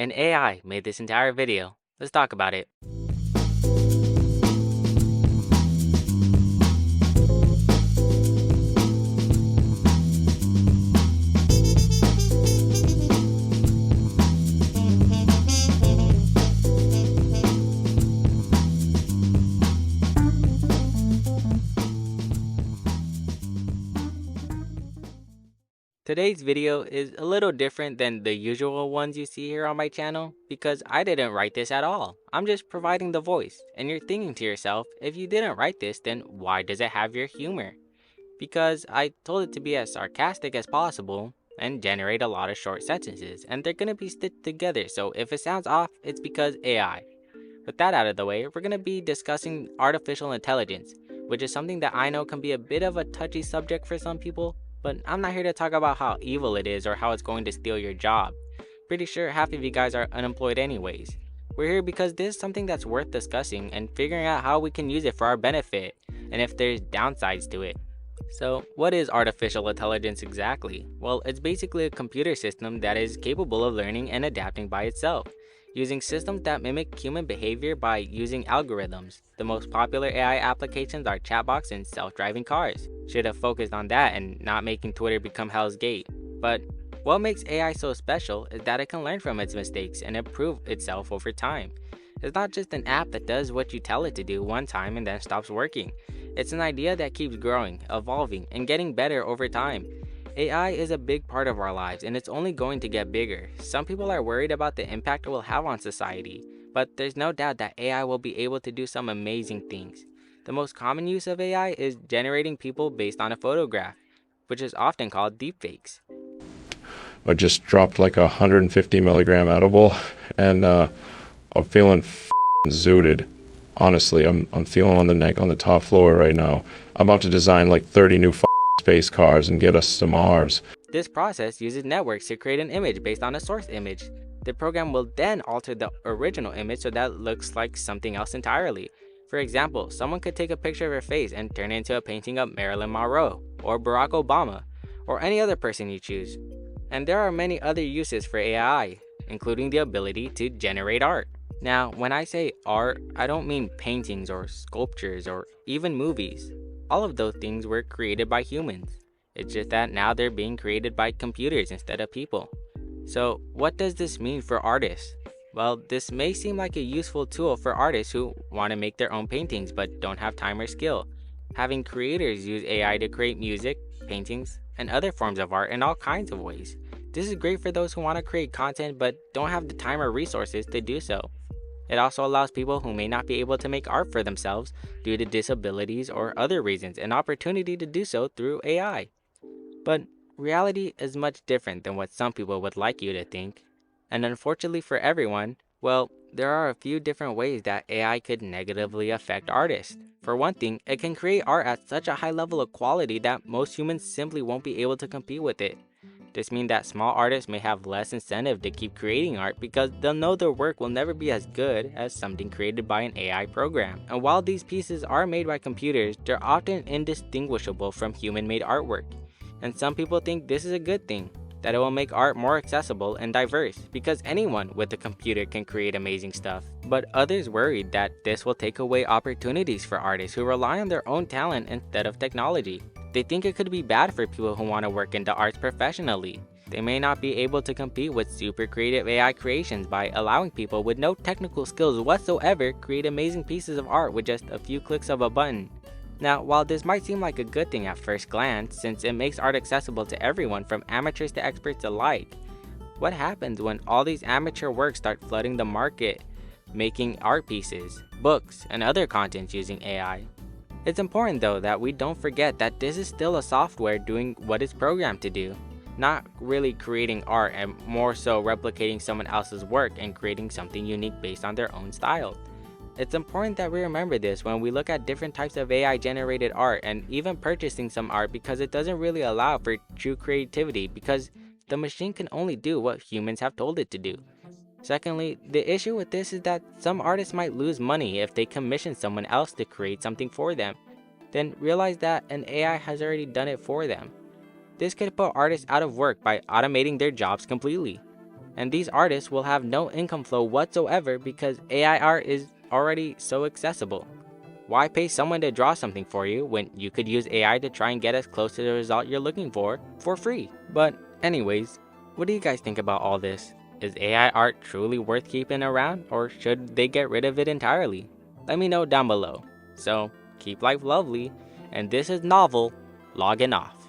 An AI made this entire video. Let's talk about it. Today's video is a little different than the usual ones you see here on my channel because I didn't write this at all. I'm just providing the voice, and you're thinking to yourself, if you didn't write this, then why does it have your humor? Because I told it to be as sarcastic as possible and generate a lot of short sentences, and they're gonna be stitched together, so if it sounds off, it's because AI. With that out of the way, we're gonna be discussing artificial intelligence, which is something that I know can be a bit of a touchy subject for some people, but I'm not here to talk about how evil it is or how it's going to steal your job. Pretty sure half of you guys are unemployed anyways. We're here because this is something that's worth discussing and figuring out how we can use it for our benefit, and if there's downsides to it. So, what is artificial intelligence exactly? Well, it's basically a computer system that is capable of learning and adapting by itself, using systems that mimic human behavior by using algorithms. The most popular AI applications are chatbots and self-driving cars. Should have focused on that and not making Twitter become Hell's Gate. But what makes AI so special is that it can learn from its mistakes and improve itself over time. It's not just an app that does what you tell it to do one time and then stops working. It's an idea that keeps growing, evolving, and getting better over time. AI is a big part of our lives, and it's only going to get bigger. Some people are worried about the impact it will have on society, but there's no doubt that AI will be able to do some amazing things. The most common use of AI is generating people based on a photograph, which is often called deepfakes. I just dropped like a 150 milligram edible, and I'm feeling zooted. Honestly, I'm feeling on the neck on the top floor right now. I'm about to design like 30 new space cars and get us to Mars. This process uses networks to create an image based on a source image. The program will then alter the original image so that it looks like something else entirely. For example, someone could take a picture of her face and turn it into a painting of Marilyn Monroe, or Barack Obama, or any other person you choose. And there are many other uses for AI, including the ability to generate art. Now, when I say art, I don't mean paintings or sculptures or even movies. All of those things were created by humans. It's just that now they're being created by computers instead of people. So, what does this mean for artists? Well, this may seem like a useful tool for artists who want to make their own paintings but don't have time or skill. Having creators use AI to create music, paintings, and other forms of art in all kinds of ways. This is great for those who want to create content but don't have the time or resources to do so. It also allows people who may not be able to make art for themselves due to disabilities or other reasons an opportunity to do so through AI. But reality is much different than what some people would like you to think. And unfortunately for everyone, well, there are a few different ways that AI could negatively affect artists. For one thing, it can create art at such a high level of quality that most humans simply won't be able to compete with it. This means that small artists may have less incentive to keep creating art because they'll know their work will never be as good as something created by an AI program. And while these pieces are made by computers, they're often indistinguishable from human-made artwork. And some people think this is a good thing, that it will make art more accessible and diverse because anyone with a computer can create amazing stuff. But others worried that this will take away opportunities for artists who rely on their own talent instead of technology. They think it could be bad for people who want to work in the arts professionally. They may not be able to compete with super creative AI creations by allowing people with no technical skills whatsoever create amazing pieces of art with just a few clicks of a button. Now, while this might seem like a good thing at first glance, since it makes art accessible to everyone from amateurs to experts alike, what happens when all these amateur works start flooding the market, making art pieces, books, and other content using AI? It's important though that we don't forget that this is still a software doing what it's programmed to do, not really creating art and more so replicating someone else's work and creating something unique based on their own style. It's important that we remember this when we look at different types of AI generated art and even purchasing some art because it doesn't really allow for true creativity because the machine can only do what humans have told it to do. Secondly, the issue with this is that some artists might lose money if they commission someone else to create something for them, then realize that an AI has already done it for them. This could put artists out of work by automating their jobs completely. And these artists will have no income flow whatsoever because AI art is already so accessible. Why pay someone to draw something for you when you could use AI to try and get as close to the result you're looking for free? But anyways, what do you guys think about all this? Is AI art truly worth keeping around, or should they get rid of it entirely? Let me know down below. So, keep life lovely, and this is Novel, logging off.